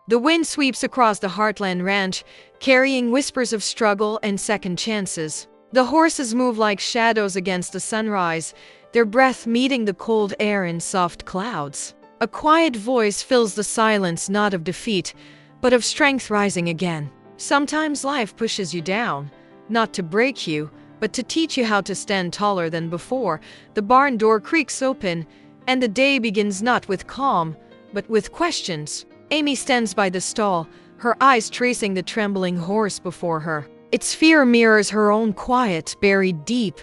The wind sweeps across the Heartland ranch, carrying whispers of struggle and second chances. The horses move like shadows against the sunrise, their breath meeting the cold air in soft clouds. A quiet voice fills the silence, not of defeat, but of strength rising again. Sometimes life pushes you down, not to break you, but to teach you how to stand taller than before. The barn door creaks open, and the day begins not with calm, but with questions. Amy stands by the stall, her eyes tracing the trembling horse before her. Its fear mirrors her own quiet, buried deep,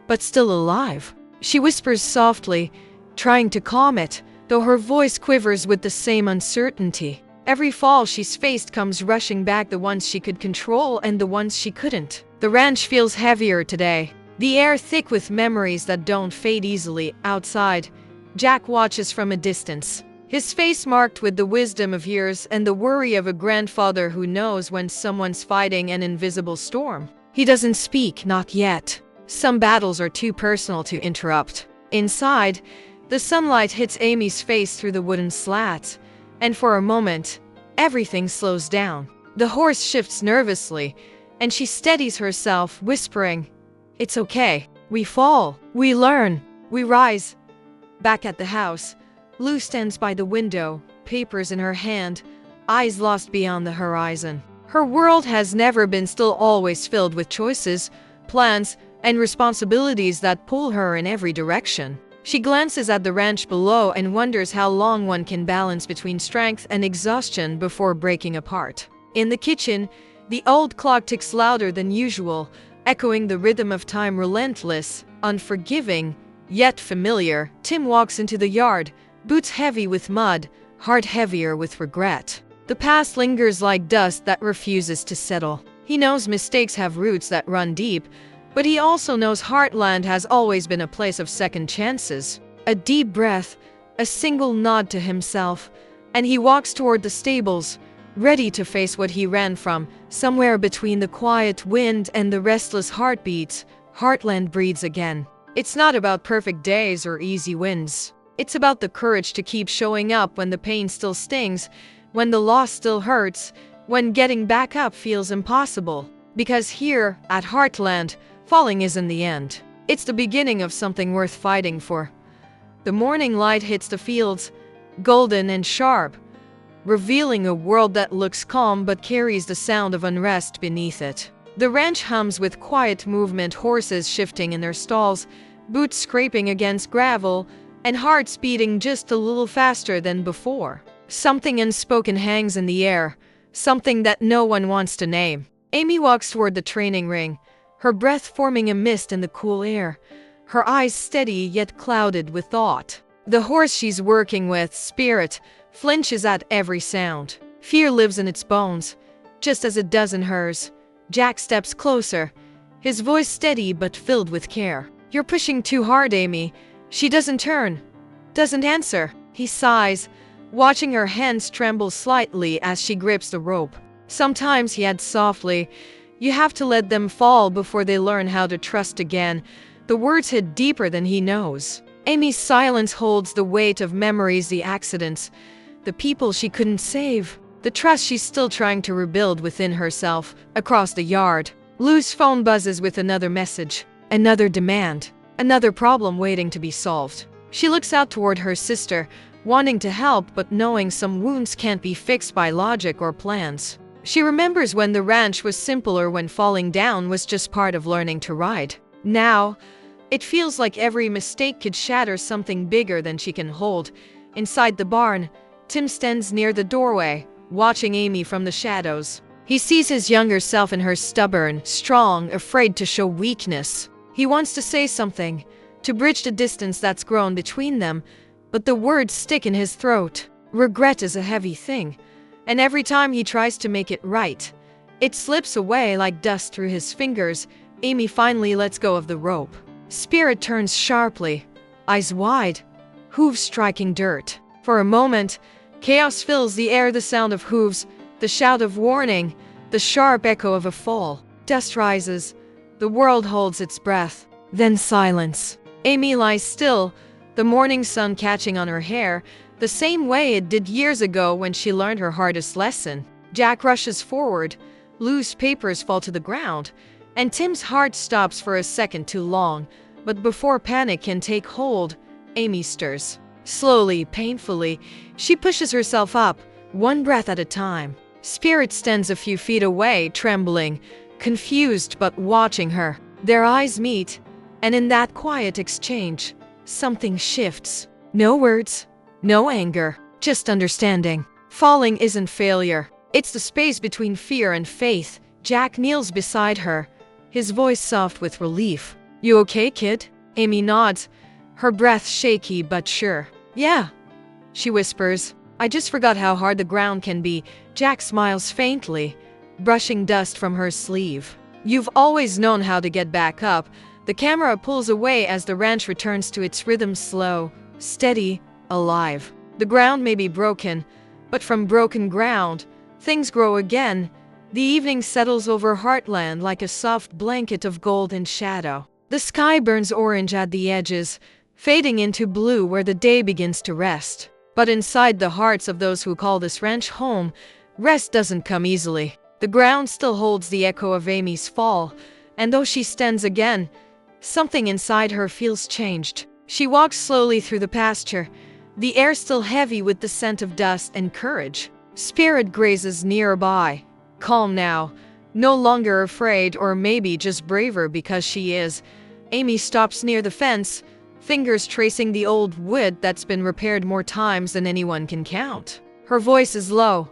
but still alive. She whispers softly, trying to calm it, though her voice quivers with the same uncertainty. Every fall she's faced comes rushing back, the ones she could control and the ones she couldn't. The ranch feels heavier today, the air thick with memories that don't fade easily. Outside, Jack watches from a distance, his face marked with the wisdom of years and the worry of a grandfather who knows when someone's fighting an invisible storm. He doesn't speak, not yet. Some battles are too personal to interrupt. Inside, the sunlight hits Amy's face through the wooden slats, and for a moment, everything slows down. The horse shifts nervously, and she steadies herself, whispering, "It's okay. We fall. We learn. We rise." Back at the house, Lou stands by the window, papers in her hand, eyes lost beyond the horizon. Her world has never been still, always filled with choices, plans, and responsibilities that pull her in every direction. She glances at the ranch below and wonders how long one can balance between strength and exhaustion before breaking apart. In the kitchen, the old clock ticks louder than usual, echoing the rhythm of time, relentless, unforgiving, yet familiar. Tim walks into the yard, boots heavy with mud, heart heavier with regret. The past lingers like dust that refuses to settle. He knows mistakes have roots that run deep, but he also knows Heartland has always been a place of second chances. A deep breath, a single nod to himself, and he walks toward the stables, ready to face what he ran from. Somewhere between the quiet wind and the restless heartbeats, Heartland breathes again. It's not about perfect days or easy wins. It's about the courage to keep showing up when the pain still stings, when the loss still hurts, when getting back up feels impossible. Because here, at Heartland, falling isn't the end. It's the beginning of something worth fighting for. The morning light hits the fields, golden and sharp, revealing a world that looks calm but carries the sound of unrest beneath it. The ranch hums with quiet movement, horses shifting in their stalls, boots scraping against gravel, and hearts beating just a little faster than before. Something unspoken hangs in the air, something that no one wants to name. Amy walks toward the training ring, her breath forming a mist in the cool air, her eyes steady yet clouded with thought. The horse she's working with, Spirit, flinches at every sound. Fear lives in its bones, just as it does in hers. Jack steps closer, his voice steady but filled with care. "You're pushing too hard, Amy." She doesn't turn, doesn't answer. He sighs, watching her hands tremble slightly as she grips the rope. Sometimes, he adds softly, "You have to let them fall before they learn how to trust again." The words hit deeper than he knows. Amy's silence holds the weight of memories, the accidents, the people she couldn't save, the trust she's still trying to rebuild within herself. Across the yard, Lou's phone buzzes with another message, another demand, another problem waiting to be solved. She looks out toward her sister, wanting to help but knowing some wounds can't be fixed by logic or plans. She remembers when the ranch was simpler, when falling down was just part of learning to ride. Now, it feels like every mistake could shatter something bigger than she can hold. Inside the barn, Tim stands near the doorway, watching Amy from the shadows. He sees his younger self in her, stubborn, strong, afraid to show weakness. He wants to say something, to bridge the distance that's grown between them, but the words stick in his throat. Regret is a heavy thing, and every time he tries to make it right, it slips away like dust through his fingers. Amy finally lets go of the rope. Spirit turns sharply, eyes wide, hooves striking dirt. For a moment, chaos fills the air, the sound of hooves, the shout of warning, the sharp echo of a fall. Dust rises, the world holds its breath, then silence. Amy lies still, the morning sun catching on her hair, the same way it did years ago when she learned her hardest lesson. Jack rushes forward, loose papers fall to the ground, and Tim's heart stops for a second too long. But before panic can take hold, Amy stirs. Slowly, painfully, she pushes herself up, one breath at a time. Spirit stands a few feet away, trembling, confused but watching her. Their eyes meet, and in that quiet exchange, something shifts. No words, no anger, just understanding. Falling isn't failure. It's the space between fear and faith. Jack kneels beside her, his voice soft with relief. "You okay, kid?" Amy nods, her breath shaky but sure. "Yeah," she whispers. "I just forgot how hard the ground can be." Jack smiles faintly, brushing dust from her sleeve. "You've always known how to get back up." The camera pulls away as the ranch returns to its rhythm, slow, steady, alive. The ground may be broken, but from broken ground, things grow again. The evening settles over Heartland like a soft blanket of gold and shadow. The sky burns orange at the edges, fading into blue where the day begins to rest. But inside the hearts of those who call this ranch home, rest doesn't come easily. The ground still holds the echo of Amy's fall, and though she stands again, something inside her feels changed. She walks slowly through the pasture, the air still heavy with the scent of dust and courage. Spirit grazes nearby, calm now, no longer afraid, or maybe just braver because she is. Amy stops near the fence, fingers tracing the old wood that's been repaired more times than anyone can count. Her voice is low,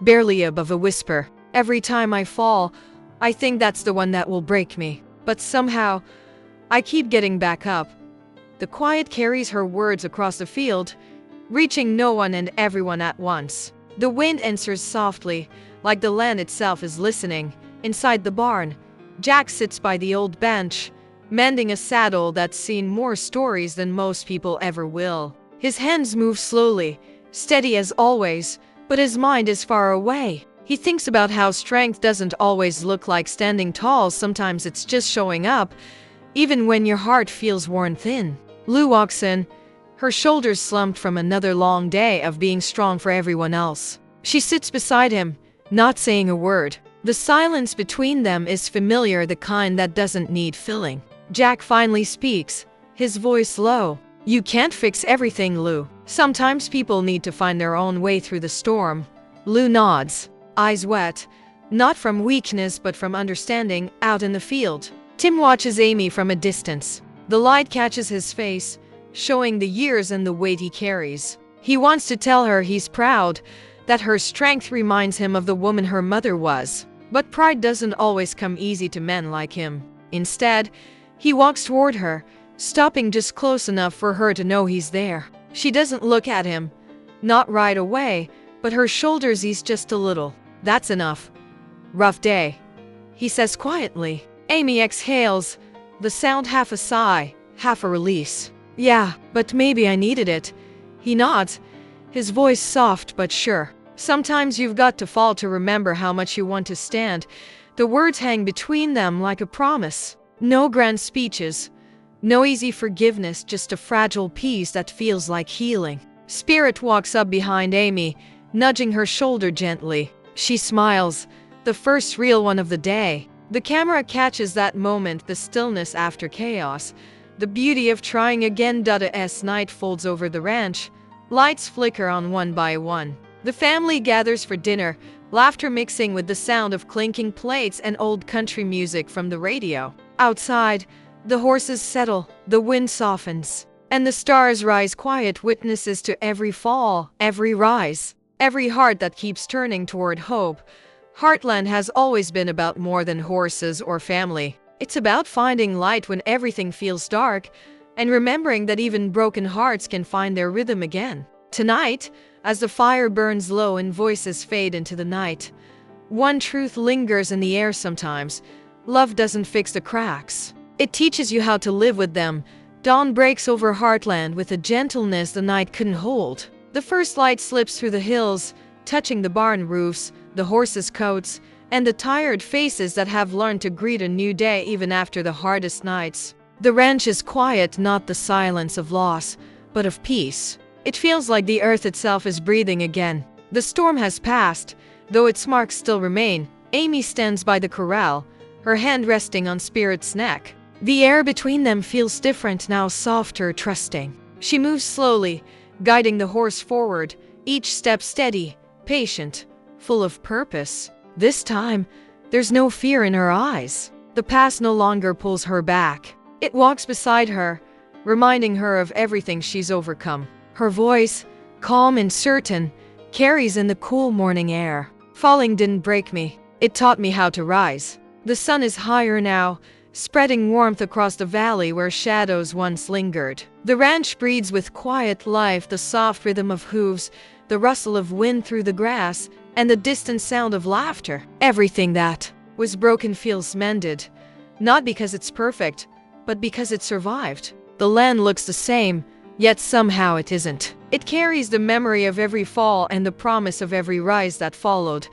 barely above a whisper. "Every time I fall, I think that's the one that will break me. But somehow, I keep getting back up." The quiet carries her words across the field, reaching no one and everyone at once. The wind answers softly, like the land itself is listening. Inside the barn, Jack sits by the old bench, mending a saddle that's seen more stories than most people ever will. His hands move slowly, steady as always, but his mind is far away. He thinks about how strength doesn't always look like standing tall. Sometimes it's just showing up, even when your heart feels worn thin. Lou walks in, her shoulders slumped from another long day of being strong for everyone else. She sits beside him, not saying a word. The silence between them is familiar, the kind that doesn't need filling. Jack finally speaks, his voice low. "You can't fix everything, Lou. Sometimes people need to find their own way through the storm." Lou nods, eyes wet, not from weakness but from understanding. Out in the field, Tim watches Amy from a distance. The light catches his face, showing the years and the weight he carries. He wants to tell her he's proud, that her strength reminds him of the woman her mother was. But pride doesn't always come easy to men like him. Instead, he walks toward her, stopping just close enough for her to know he's there. She doesn't look at him, not right away, but her shoulders ease just a little. "That's enough. Rough day," he says quietly. Amy exhales, the sound half a sigh, half a release. "Yeah, but maybe I needed it." He nods, his voice soft but sure. "Sometimes you've got to fall to remember how much you want to stand." The words hang between them like a promise. No grand speeches, no easy forgiveness, just a fragile peace that feels like healing. Spirit walks up behind Amy, nudging her shoulder gently. She smiles, the first real one of the day. The camera catches that moment, the stillness after chaos, the beauty of trying again. As night folds over the ranch, lights flicker on one by one. The family gathers for dinner, laughter mixing with the sound of clinking plates and old country music from the radio. Outside, the horses settle, the wind softens, and the stars rise, quiet witnesses to every fall, every rise, every heart that keeps turning toward hope. Heartland has always been about more than horses or family. It's about finding light when everything feels dark, and remembering that even broken hearts can find their rhythm again. Tonight, as the fire burns low and voices fade into the night, one truth lingers in the air sometimes. Love doesn't fix the cracks. It teaches you how to live with them. Dawn breaks over Heartland with a gentleness the night couldn't hold. The first light slips through the hills, touching the barn roofs, the horses' coats, and the tired faces that have learned to greet a new day even after the hardest nights. The ranch is quiet, not the silence of loss, but of peace. It feels like the earth itself is breathing again. The storm has passed, though its marks still remain. Amy stands by the corral, her hand resting on Spirit's neck. The air between them feels different now, softer, trusting. She moves slowly, guiding the horse forward, each step steady, patient, full of purpose. This time, there's no fear in her eyes. The past no longer pulls her back. It walks beside her, reminding her of everything she's overcome. Her voice, calm and certain, carries in the cool morning air. Falling didn't break me. It taught me how to rise. The sun is higher now, spreading warmth across the valley where shadows once lingered. The ranch breathes with quiet life, the soft rhythm of hooves, the rustle of wind through the grass, and the distant sound of laughter. Everything that was broken feels mended, not because it's perfect, but because it survived. The land looks the same, yet somehow it isn't. It carries the memory of every fall and the promise of every rise that followed.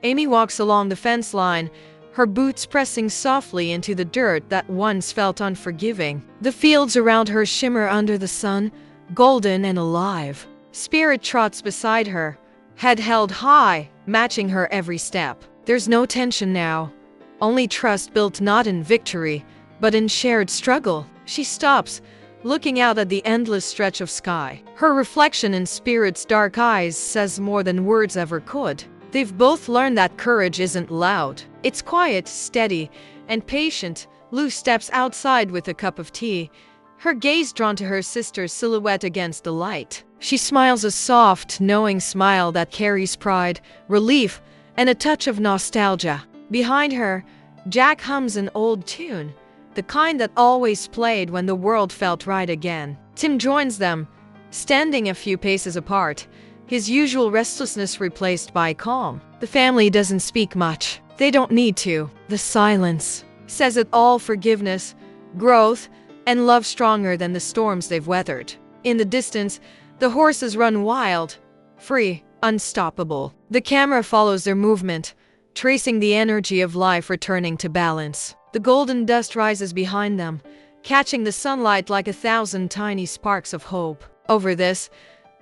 Amy walks along the fence line, her boots pressing softly into the dirt that once felt unforgiving. The fields around her shimmer under the sun, golden and alive. Spirit trots beside her, head held high, matching her every step. There's no tension now, only trust built not in victory, but in shared struggle. She stops, looking out at the endless stretch of sky. Her reflection in Spirit's dark eyes says more than words ever could. They've both learned that courage isn't loud. It's quiet, steady, and patient. Lou steps outside with a cup of tea, her gaze drawn to her sister's silhouette against the light. She smiles, a soft, knowing smile that carries pride, relief, and a touch of nostalgia. Behind her, Jack hums an old tune, the kind that always played when the world felt right again. Tim joins them, standing a few paces apart, his usual restlessness replaced by calm. The family doesn't speak much. They don't need to. The silence says it all: forgiveness, growth, and love stronger than the storms they've weathered. In the distance, the horses run wild, free, unstoppable. The camera follows their movement, tracing the energy of life returning to balance. The golden dust rises behind them, catching the sunlight like 1,000 tiny sparks of hope. Over this,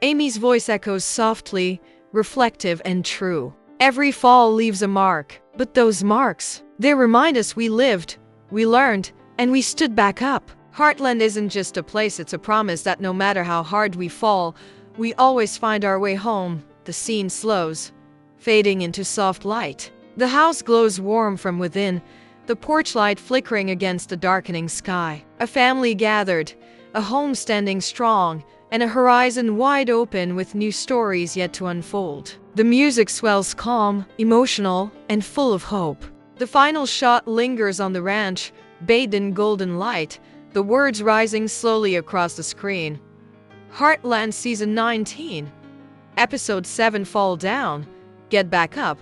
Amy's voice echoes softly, reflective and true. Every fall leaves a mark, but those marks, they remind us we lived, we learned, and we stood back up. Heartland isn't just a place, it's a promise that no matter how hard we fall, we always find our way home. The scene slows, fading into soft light. The house glows warm from within, the porch light flickering against the darkening sky. A family gathered, a home standing strong, and a horizon wide open with new stories yet to unfold. The music swells calm, emotional, and full of hope. The final shot lingers on the ranch, bathed in golden light, the words rising slowly across the screen. Heartland Season 19, Episode 7, Fall Down, Get Back Up.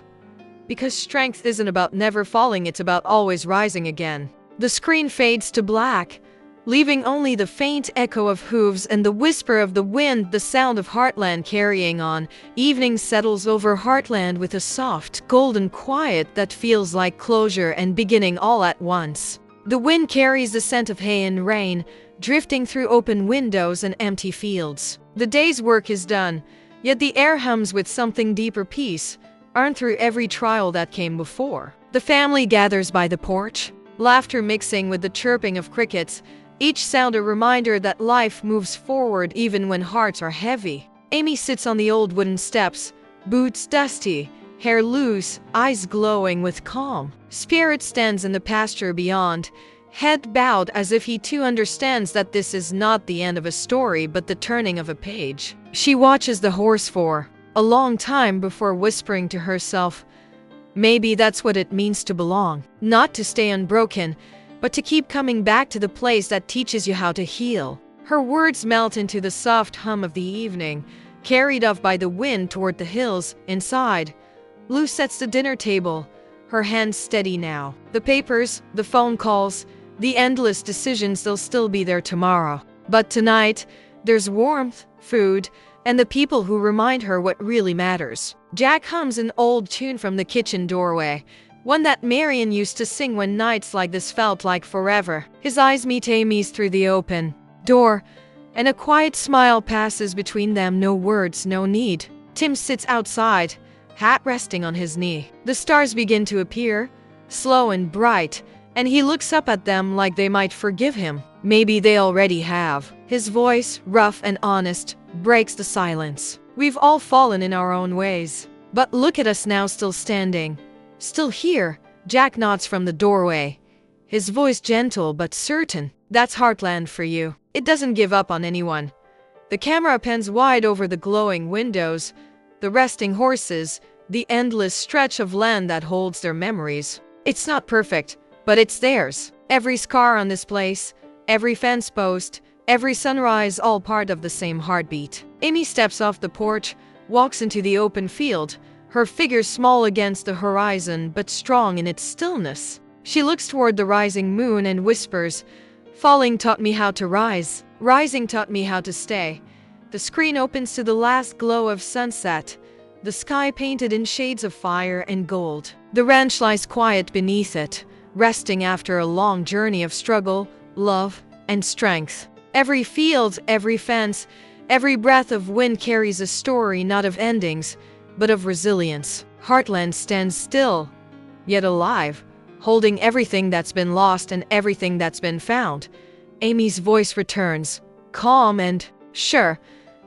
Because strength isn't about never falling, it's about always rising again. The screen fades to black, leaving only the faint echo of hooves and the whisper of the wind, the sound of Heartland carrying on. Evening settles over Heartland with a soft, golden quiet that feels like closure and beginning all at once. The wind carries the scent of hay and rain, drifting through open windows and empty fields. The day's work is done, yet the air hums with something deeper: peace, earned through every trial that came before. The family gathers by the porch, laughter mixing with the chirping of crickets, each sound a reminder that life moves forward even when hearts are heavy. Amy sits on the old wooden steps, boots dusty, hair loose, eyes glowing with calm. Spirit stands in the pasture beyond, head bowed as if he too understands that this is not the end of a story but the turning of a page. She watches the horse for a long time before whispering to herself, maybe that's what it means to belong. Not to stay unbroken, but to keep coming back to the place that teaches you how to heal. Her words melt into the soft hum of the evening, carried off by the wind toward the hills. Inside, Lou sets the dinner table, her hands steady now. The papers, the phone calls, the endless decisions, they'll still be there tomorrow. But tonight, there's warmth, food, and the people who remind her what really matters. Jack hums an old tune from the kitchen doorway, one that Marion used to sing when nights like this felt like forever. His eyes meet Amy's through the open door, and a quiet smile passes between them. No words, no need. Tim sits outside, hat resting on his knee. The stars begin to appear, slow and bright, and he looks up at them like they might forgive him. Maybe they already have. His voice, rough and honest, breaks the silence. We've all fallen in our own ways. But look at us now, still standing. Still here. Jack nods from the doorway, his voice gentle but certain. That's Heartland for you. It doesn't give up on anyone. The camera pans wide over the glowing windows, the resting horses, the endless stretch of land that holds their memories. It's not perfect, but it's theirs. Every scar on this place, every fence post, every sunrise, all part of the same heartbeat. Amy steps off the porch, walks into the open field, her figure small against the horizon but strong in its stillness. She looks toward the rising moon and whispers, "Falling taught me how to rise. Rising taught me how to stay." The screen opens to the last glow of sunset, the sky painted in shades of fire and gold. The ranch lies quiet beneath it, resting after a long journey of struggle, love, and strength. Every field, every fence, every breath of wind carries a story not of endings, but of resilience. Heartland stands still, yet alive, holding everything that's been lost and everything that's been found. Amy's voice returns, calm and sure,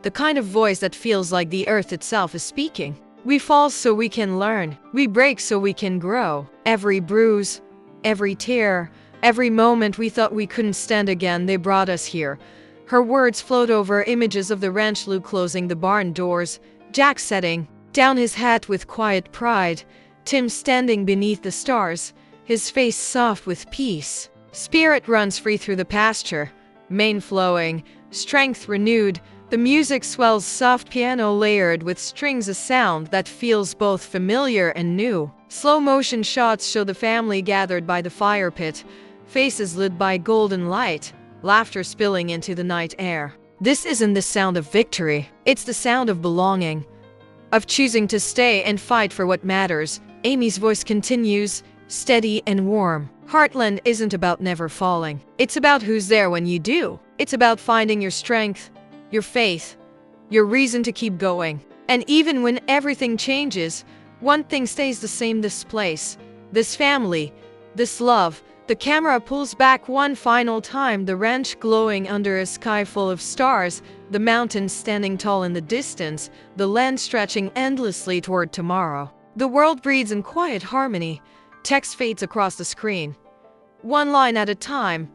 the kind of voice that feels like the earth itself is speaking. We fall so we can learn. We break so we can grow. Every bruise, every tear, every moment we thought we couldn't stand again, they brought us here. Her words float over images of the ranch, Lou closing the barn doors, Jack setting down his hat with quiet pride, Tim standing beneath the stars, his face soft with peace. Spirit runs free through the pasture, mane flowing, strength renewed. The music swells, soft piano layered with strings, a sound that feels both familiar and new. Slow motion shots show the family gathered by the fire pit, faces lit by golden light, laughter spilling into the night air. This isn't the sound of victory. It's the sound of belonging, of choosing to stay and fight for what matters. Amy's voice continues, steady and warm. Heartland isn't about never falling. It's about who's there when you do. It's about finding your strength, your faith, your reason to keep going. And even when everything changes, one thing stays the same: this place, this family, this love. The camera pulls back one final time, the ranch glowing under a sky full of stars, the mountains standing tall in the distance, the land stretching endlessly toward tomorrow. The world breathes in quiet harmony. Text fades across the screen, one line at a time.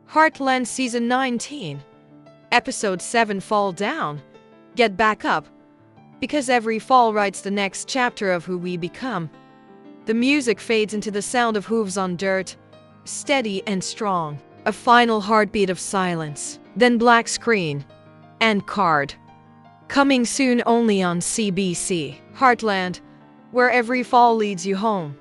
Heartland Season 19. Episode 7, Fall Down. Get back up. Because every fall writes the next chapter of who we become. The music fades into the sound of hooves on dirt, steady and strong. A final heartbeat of silence. Then black screen. End card. Coming soon only on CBC. Heartland, where every fall leads you home.